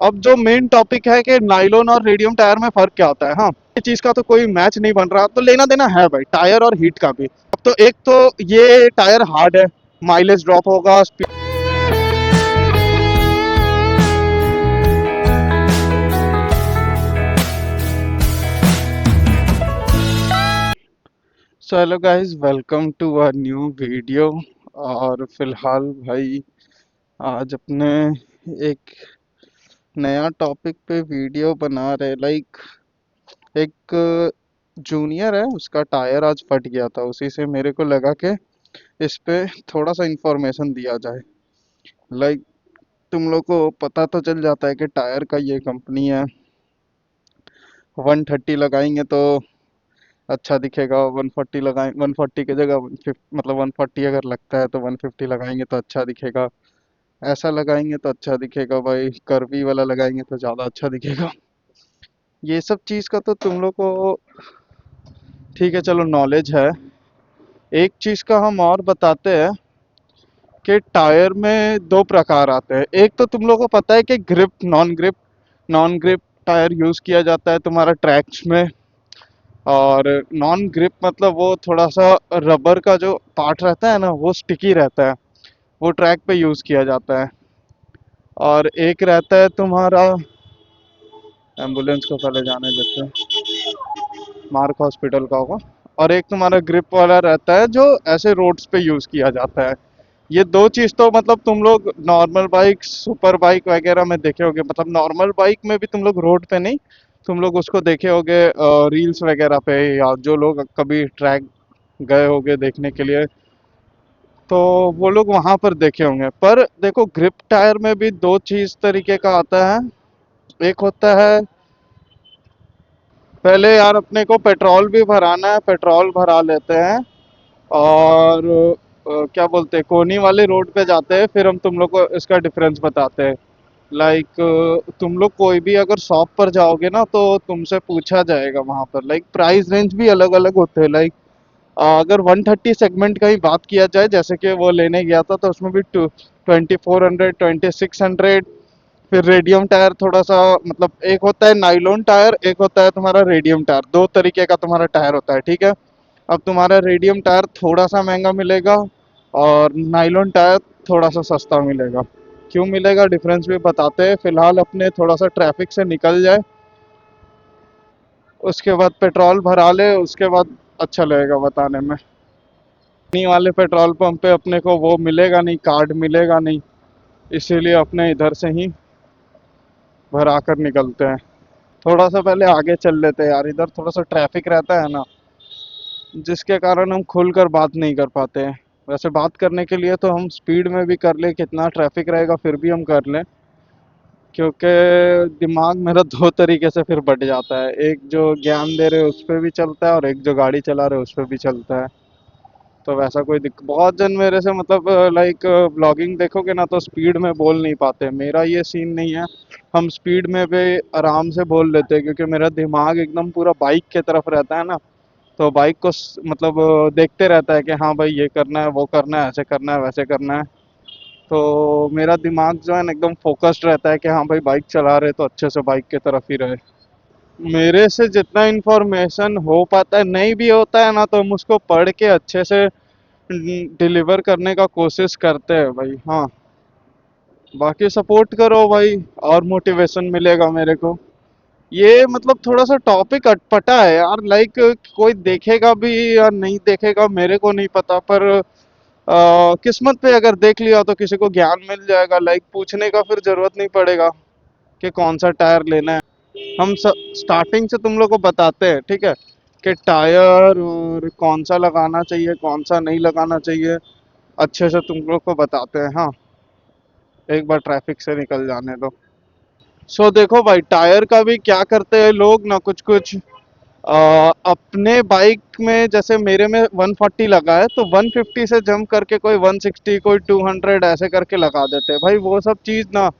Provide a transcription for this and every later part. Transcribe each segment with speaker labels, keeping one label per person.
Speaker 1: अब जो main topic है कि नाइलॉन और रेडियम टायर में फर्क क्या होता है। हाँ, ये चीज का तो कोई मैच नहीं बन रहा, तो लेना देना है भाई टायर और हीट का भी। अब तो एक तो ये टायर हार्ड है, माइलेज ड्रॉप होगा। So hello guys, welcome to a new video. और फिलहाल भाई आज अपने एक नया टॉपिक पे वीडियो बना रहे। एक जूनियर है, उसका टायर आज फट गया था, उसी से मेरे को लगा कि इस पे थोड़ा सा इंफॉर्मेशन दिया जाए। लाइक तुम लोग को पता तो चल जाता है कि टायर का ये कंपनी है। 130 लगाएंगे तो अच्छा दिखेगा, 140 लगाएं, 140 की जगह 150, मतलब 140 अगर लगता है तो 150 लगाएंगे तो अच्छा दिखेगा। ऐसा लगाएंगे तो अच्छा दिखेगा भाई, कर्वी वाला लगाएंगे तो ज़्यादा अच्छा दिखेगा। ये सब चीज़ का तो तुम लोग को ठीक है, चलो नॉलेज है। एक चीज़ का हम और बताते हैं कि टायर में दो प्रकार आते हैं। एक तो तुम लोग को पता है कि grip, non grip. Non grip tyre use किया जाता है तुम्हारा ट्रैक्स में। और नॉन ग्रिप मतलब वो थोड़ा सा रबर का जो पार्ट रहता है ना, वो स्टिकी रहता है, वो ट्रैक पे यूज़ किया जाता है। और एक रहता है तुम्हारा, एम्बुलेंस को पहले जाने देते हैं, मार्क हॉस्पिटल का होगा। और एक तुम्हारा ग्रिप वाला रहता है जो ऐसे रोड्स पे यूज़ किया जाता है। ये दो चीज़ तो मतलब तुम लोग नॉर्मल बाइक, सुपर बाइक वगैरह में देखे होगे। मतलब नॉर्मल बाइक में भी तुम लोग रोड पे नहीं, तुम लोग उसको देखे होगे रील्स वगैरह पे, या जो लोग कभी ट्रैक गए होगे देखने के लिए तो वो लोग वहां पर देखे होंगे। पर देखो, ग्रिप टायर में भी दो चीज तरीके का आता है। एक होता है, पहले यार अपने को पेट्रोल भी भराना है, पेट्रोल भरा लेते हैं। और क्या बोलते हैं, कोनी वाले रोड पे जाते हैं, फिर हम तुम लोग को इसका डिफरेंस बताते हैं। तुम लोग कोई भी अगर शॉप पर जाओगे ना तो तुमसे पूछा जाएगा वहां पर। प्राइस रेंज भी अलग अलग होते हैं। अगर 130 सेगमेंट का ही बात किया जाए, जैसे कि वो लेने गया था तो उसमें भी 2400, 2600। फिर रेडियम टायर थोड़ा सा, मतलब एक होता है नाइलॉन टायर, एक होता है तुम्हारा रेडियम टायर। दो तरीके का तुम्हारा टायर होता है, ठीक है। अब तुम्हारा रेडियम टायर थोड़ा सा महंगा मिलेगा और नाइलॉन टायर थोड़ा सा सस्ता मिलेगा। क्यों मिलेगा, डिफरेंस भी बताते हैं। फिलहाल अपने थोड़ा सा ट्रैफिक से निकल जाए, उसके बाद पेट्रोल भरा ले, उसके बाद अच्छा लगेगा बताने में। नहीं, वाले पेट्रोल पंप पे अपने को वो मिलेगा नहीं, कार्ड मिलेगा नहीं, इसीलिए अपने इधर से ही भरा कर निकलते हैं। थोड़ा सा पहले आगे चल लेते हैं यार, इधर थोड़ा सा ट्रैफिक रहता है ना, जिसके कारण हम खुलकर बात नहीं कर पाते हैं। वैसे बात करने के लिए तो हम स्पीड में भी कर ले, कितना ट्रैफिक रहेगा फिर भी हम कर लें। क्योंकि दिमाग मेरा दो तरीके से फिर बट जाता है, एक जो ज्ञान दे रहे उस पर भी चलता है और एक जो गाड़ी चला रहे उस पर भी चलता है। तो वैसा कोई बहुत जन मेरे से मतलब ब्लॉगिंग देखोगे ना तो स्पीड में बोल नहीं पाते। मेरा ये सीन नहीं है, हम स्पीड में भी आराम से बोल लेते हैं, क्योंकि मेरा दिमाग एकदम पूरा बाइक की तरफ रहता है ना। तो बाइक को मतलब देखते रहता है कि हाँ भाई ये करना है, वो करना है, ऐसे करना है, वैसे करना है। तो मेरा दिमाग जो है ना एकदम फोकस्ड रहता है कि हाँ भाई बाइक चला रहे तो अच्छे से बाइक की तरफ ही रहे। मेरे से जितना इन्फॉर्मेशन हो पाता है, नहीं भी होता है ना तो हम उसको पढ़ के अच्छे से डिलीवर करने का कोशिश करते हैं भाई। हाँ, बाकी सपोर्ट करो भाई, और मोटिवेशन मिलेगा मेरे को। ये मतलब थोड़ा सा टॉपिक अटपटा है यार। कोई देखेगा भी या नहीं देखेगा मेरे को नहीं पता, पर किस्मत पे अगर देख लिया तो किसी को ज्ञान मिल जाएगा। पूछने का फिर जरूरत नहीं पड़ेगा कि कौन सा टायर लेना है। हम स्टार्टिंग से तुम लोग को बताते हैं, ठीक है, कि टायर और कौन सा लगाना चाहिए, कौन सा नहीं लगाना चाहिए, अच्छे से तुम लोग को बताते हैं। हाँ, एक बार ट्रैफिक से निकल जाने दो। देखो भाई, टायर का भी क्या करते हैं लोग ना, कुछ कुछ अपने बाइक में, जैसे मेरे में 140 लगा है तो 150 से जंप करके कोई 160, कोई 200 ऐसे करके लगा देते हैं भाई। वो सब चीज़ ना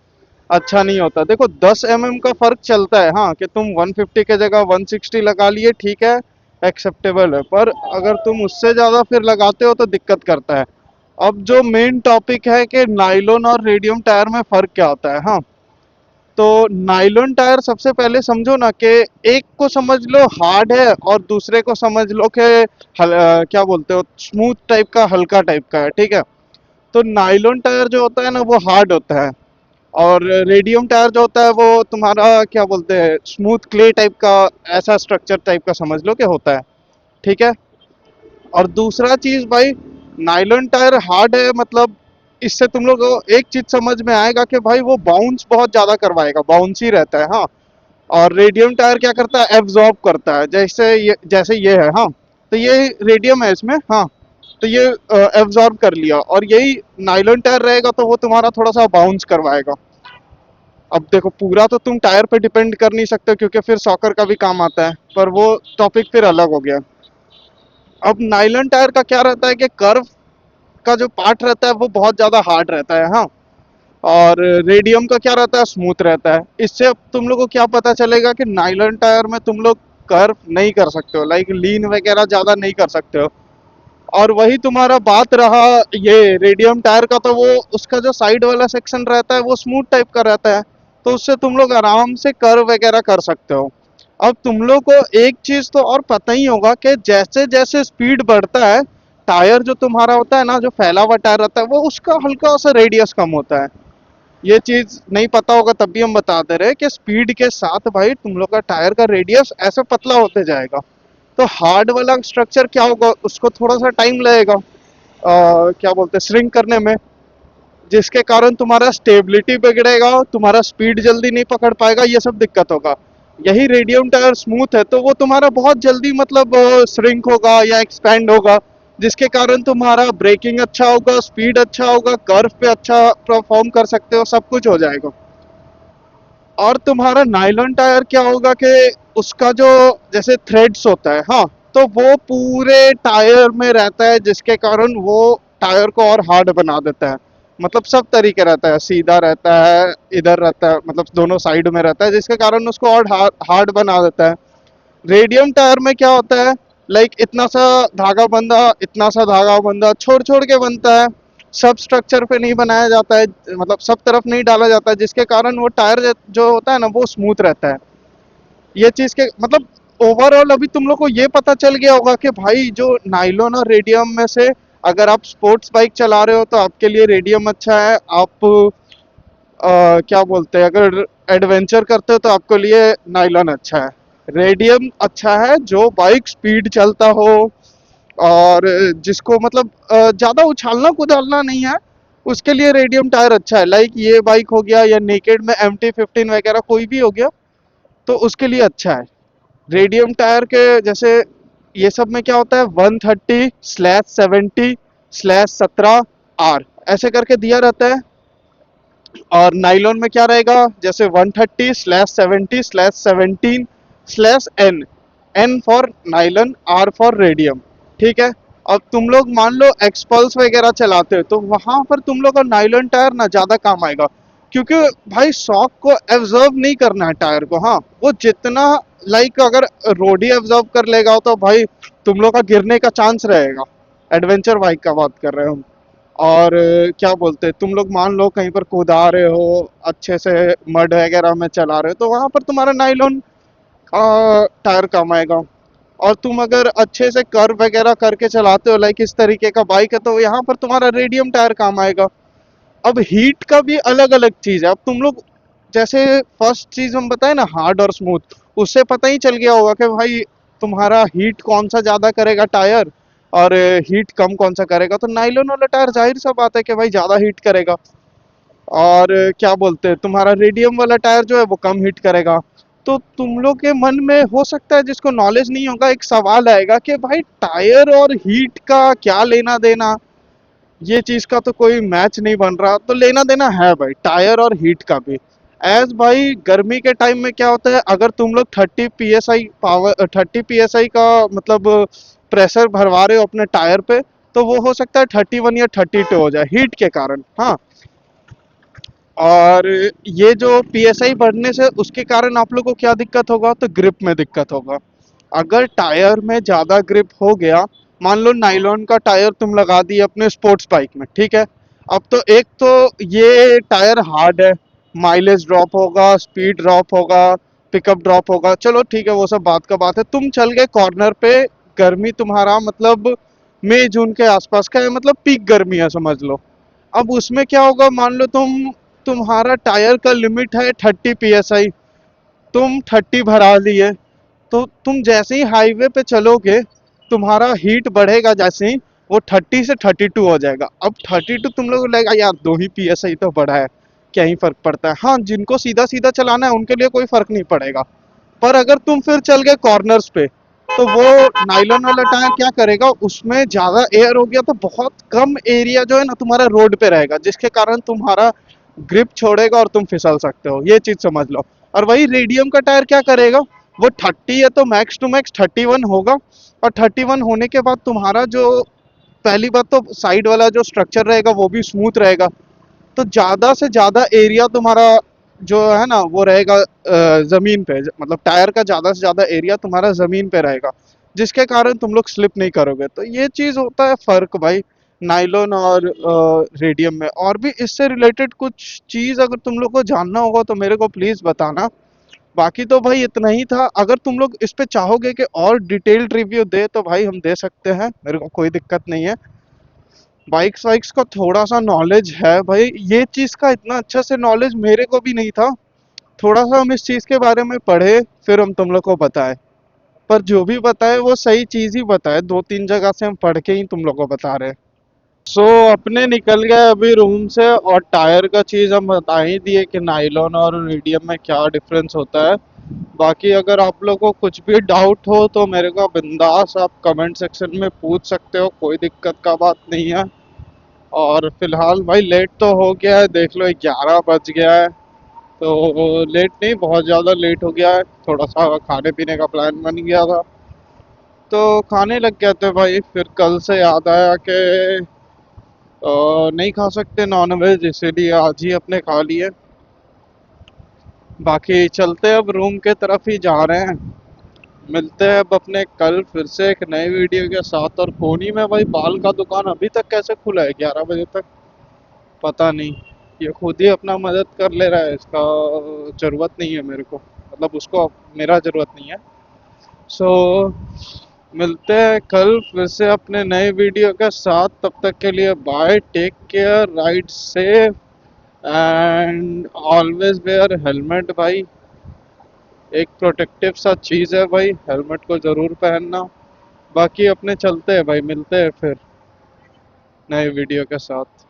Speaker 1: अच्छा नहीं होता। देखो 10 mm का फर्क चलता है, हाँ, कि तुम 150 के जगह 160 लगा लिए, ठीक है, एक्सेप्टेबल है। पर अगर तुम उससे ज़्यादा फिर लगाते हो तो दिक्कत करता है। अब जो मेन टॉपिक है कि नाइलॉन और रेडियम टायर में फ़र्क क्या होता है। हाँ, तो नायलॉन टायर सबसे पहले समझो ना कि एक को समझ लो हार्ड है और दूसरे को समझ लो कि क्या बोलते हो, स्मूथ टाइप का, हल्का टाइप का है, ठीक है। तो नायलॉन टायर जो होता है ना वो हार्ड होता है, और रेडियम टायर जो होता है वो तुम्हारा क्या बोलते हैं, स्मूथ क्ले टाइप का, ऐसा स्ट्रक्चर टाइप का समझ लो कि होता है, ठीक है। और दूसरा चीज भाई, नायलॉन टायर हार्ड है मतलब इससे तुम लोग को एक चीज समझ में आएगा कि भाई वो बाउंस बहुत ज्यादा करवाएगा, बाउंसी रहता है, हाँ। और रेडियम टायर क्या करता है, एब्जॉर्ब करता है, जैसे ये है, हाँ। तो ये रेडियम है इसमें, हाँ। तो ये एब्जॉर्ब कर लिया, और यही नायलॉन टायर रहेगा तो वो तुम्हारा थोड़ा सा बाउंस करवाएगा। अब देखो पूरा तो तुम टायर पे डिपेंड कर नहीं सकते क्योंकि फिर सॉकर का भी काम आता है, पर वो टॉपिक फिर अलग हो गया। अब नायलॉन टायर का क्या रहता है कि कर्व का जो पार्ट रहता है वो बहुत ज्यादा हार्ड रहता है, हाँ। और रेडियम का क्या रहता है, स्मूथ रहता है। इससे अब तुम लोग को क्या पता चलेगा कि नायलॉन टायर में तुम लोग कर्व नहीं कर सकते हो, लाइक लीन वगैरह ज्यादा नहीं कर सकते हो। और वही तुम्हारा बात रहा ये रेडियम टायर का, तो वो उसका जो साइड वाला सेक्शन रहता है वो स्मूथ टाइप का रहता है, तो उससे तुम लोग आराम से कर्व वगैरह कर सकते हो। अब तुम लोग को एक चीज तो और पता ही होगा कि जैसे जैसे स्पीड बढ़ता है, टायर जो तुम्हारा होता है ना, जो फैला हुआ टायर रहता है, वो उसका हल्का सा रेडियस कम होता है। ये चीज नहीं पता होगा तब भी हम बता दे रहे कि स्पीड के साथ भाई तुम लोग का टायर का रेडियस ऐसे पतला होते जाएगा। तो हार्ड वाला स्ट्रक्चर क्या होगा, उसको थोड़ा सा टाइम लगेगा क्या बोलते हैं, श्रिंक करने में, जिसके कारण तुम्हारा स्टेबिलिटी बिगड़ेगा, तुम्हारा स्पीड जल्दी नहीं पकड़ पाएगा, ये सब दिक्कत होगा। यही रेडियम टायर स्मूथ है तो वो तुम्हारा बहुत जल्दी मतलब श्रिंक होगा या एक्सपैंड होगा, जिसके कारण तुम्हारा ब्रेकिंग अच्छा होगा, स्पीड अच्छा होगा, कर्व पे अच्छा परफॉर्म कर सकते हो, सब कुछ हो जाएगा। और तुम्हारा नायलॉन टायर क्या होगा कि उसका जो जैसे थ्रेड्स होता है, हाँ, तो वो पूरे टायर में रहता है, जिसके कारण वो टायर को और हार्ड बना देता है। मतलब सब तरीके रहता है, सीधा रहता है, इधर रहता है, मतलब दोनों साइड में रहता है, जिसके कारण उसको और हार्ड बना देता है। रेडियम टायर में क्या होता है, लाइक इतना सा धागा बंधा, इतना सा धागा बंधा छोड़ छोड़ के बनता है, सब स्ट्रक्चर पे नहीं बनाया जाता है, मतलब सब तरफ नहीं डाला जाता है, जिसके कारण वो टायर जो होता है ना वो स्मूथ रहता है। ये चीज के मतलब ओवरऑल अभी तुम लोग को ये पता चल गया होगा कि भाई जो नाइलॉन और रेडियम में से, अगर आप स्पोर्ट्स बाइक चला रहे हो तो आपके लिए रेडियम अच्छा है, आप क्या बोलते हैं, अगर एडवेंचर करते हो तो आपके लिए नाइलॉन अच्छा है। रेडियम अच्छा है जो बाइक स्पीड चलता हो, और जिसको मतलब ज्यादा उछालना कुदालना नहीं है, उसके लिए रेडियम टायर अच्छा है। लाइक ये बाइक हो गया या नेकेड में MT-15 वगैरह कोई भी हो गया, तो उसके लिए अच्छा है रेडियम टायर के। जैसे ये सब में क्या होता है, 130/70/17R ऐसे करके दिया रहता है। और नाइलॉन में क्या रहेगा, जैसे 130/70/17/N, N for nylon, R for radium, ठीक है। अब तुम लोग मान लो एक्सपल्स वगैरह चलाते हो तो वहां पर तुम लोग का नाइलॉन टायर ना ज्यादा काम आएगा, क्योंकि भाई शॉक को एब्जॉर्ब नहीं करना है टायर को, हाँ। वो जितना लाइक अगर रोड ही एब्जॉर्ब कर लेगा तो भाई तुम लोग का गिरने का चांस रहेगा। एडवेंचर बाइक का बात कर रहे हो हम। और क्या बोलते हैं, तुम लोग मान लो कहीं पर कूदा रहे हो, अच्छे से मड वगैरह में चला रहे हो, तो वहां पर तुम्हारा नाइलॉन टायर काम आएगा। और तुम अगर अच्छे से कर्व वगैरह करके चलाते हो, लाइक इस तरीके का बाइक है, तो यहाँ पर तुम्हारा रेडियम टायर काम आएगा। अब हीट का भी अलग अलग चीज है। अब तुम लोग जैसे फर्स्ट चीज हम बताए ना, हार्ड और स्मूथ, उससे पता ही चल गया होगा कि भाई तुम्हारा हीट कौन सा ज्यादा करेगा टायर, और हीट कम कौन सा करेगा। तो नाइलॉन वाला टायर जाहिर सा बात है कि भाई ज्यादा हीट करेगा। और क्या बोलते हैं, तुम्हारा रेडियम वाला टायर जो है वो कम हीट करेगा। तो तुम लोग के मन में हो सकता है, जिसको नॉलेज नहीं होगा, एक सवाल आएगा कि भाई टायर और हीट का क्या लेना देना, ये चीज का तो कोई मैच नहीं बन रहा। तो लेना देना है भाई टायर और हीट का भी। एज भाई गर्मी के टाइम में क्या होता है, अगर तुम लोग 30 PSI पावर, 30 PSI का मतलब प्रेशर भरवा रहे हो अपने टायर पे, तो वो हो सकता है 31 या 32 हो जाए हीट के कारण, हाँ। और ये जो PSI बढ़ने से उसके कारण आप लोग को क्या दिक्कत होगा, तो ग्रिप में दिक्कत होगा। अगर टायर में ज्यादा ग्रिप हो गया, मान लो नाइलॉन का टायर तुम लगा दिए अपने स्पोर्ट्स बाइक में, ठीक है। अब तो एक तो ये टायर हार्ड है, माइलेज ड्रॉप होगा, स्पीड ड्रॉप होगा, पिकअप ड्रॉप होगा, चलो ठीक है वो सब बात का बात है। तुम चल गए कॉर्नर पे, गर्मी तुम्हारा मतलब मई जून के आसपास का है, मतलब पीक गर्मी है समझ लो। अब उसमें क्या होगा, मान लो तुम्हारा टायर का लिमिट है 30 psi, तुम 30 भरा लिए, तो तुम जैसे ही हाईवे पे चलोगे तुम्हारा हीट बढ़ेगा, जैसे ही वो 30 से 32 हो जाएगा। अब 32 तुम लोग को लगेगा यार 2 ही psi तो बढ़ा है, क्या ही फर्क पड़ता है। हाँ, जिनको सीधा सीधा चलाना है उनके लिए कोई फर्क नहीं पड़ेगा। पर अगर तुम फिर चल गए कॉर्नर्स पे, तो वो नाइलॉन वाला टायर क्या करेगा, उसमें ज्यादा एयर हो गया तो बहुत कम एरिया जो है ना तुम्हारा रोड पे रहेगा, जिसके कारण तुम्हारा ग्रिप छोड़ेगा और तुम फिसल सकते हो, ये चीज समझ लो। और वही रेडियम का टायर क्या करेगा, वो 30 है तो मैक्स टू मैक्स 31 होगा, और 31 होने के बाद तुम्हारा जो, पहली बात तो साइड वाला जो स्ट्रक्चर रहेगा वो भी स्मूथ रहेगा, तो ज्यादा से ज्यादा एरिया तुम्हारा जो है ना वो रहेगा जमीन पे, मतलब टायर का ज्यादा से ज्यादा एरिया तुम्हारा जमीन पे रहेगा, जिसके कारण तुम लोग स्लिप नहीं करोगे। तो ये चीज होता है फर्क भाई, नाइलॉन और रेडियम में। और भी इससे रिलेटेड कुछ चीज अगर तुम लोग को जानना होगा तो मेरे को प्लीज बताना। बाकी तो भाई इतना ही था, अगर तुम लोग इस पे चाहोगे कि और डिटेल्ड रिव्यू दे तो भाई हम दे सकते हैं, मेरे को कोई दिक्कत नहीं है। बाइक्स वाइक्स का थोड़ा सा नॉलेज है भाई, ये चीज़ का इतना अच्छा से नॉलेज मेरे को भी नहीं था। थोड़ा सा हम इस चीज़ के बारे में पढ़े, फिर हम तुम लोग को बताए। पर जो भी बताए वो सही चीज़ ही बताए, 2-3 जगह से हम पढ़ के ही तुम लोग को बता रहे हैं। सो अपने निकल गए अभी रूम से, और टायर का चीज़ हम बता ही दिए कि नाइलॉन और रेडियम में क्या डिफरेंस होता है। बाकी अगर आप लोग को कुछ भी डाउट हो तो मेरे को बिंदास आप कमेंट सेक्शन में पूछ सकते हो, कोई दिक्कत का बात नहीं है। और फिलहाल भाई लेट तो हो गया है, देख लो 11 बज गया है, तो लेट नहीं बहुत ज़्यादा लेट हो गया है। थोड़ा सा खाने पीने का प्लान बन गया था तो खाने लग गए थे भाई, फिर कल से याद आया कि नहीं खा सकते नॉनवेज, इसीलिए आज ही अपने खा लिए। बाकी चलते अब रूम के तरफ ही जा रहे हैं। मिलते हैं अब अपने कल फिर से एक नई वीडियो के साथ। और कोनी में भाई बाल का दुकान अभी तक कैसे खुला है 11 बजे तक, पता नहीं। ये खुद ही अपना मदद कर ले रहा है, इसका जरूरत नहीं है मेरे को, मतलब उसको मेरा जरूरत नहीं है। सो मिलते हैं कल फिर से अपने नए वीडियो के साथ, तब तक के लिए bye, take care, ride safe, and always wear helmet भाई। एक प्रोटेक्टिव सा चीज़ है भाई, हेलमेट को ज़रूर पहनना। बाकी अपने चलते हैं भाई, मिलते हैं फिर नए वीडियो के साथ।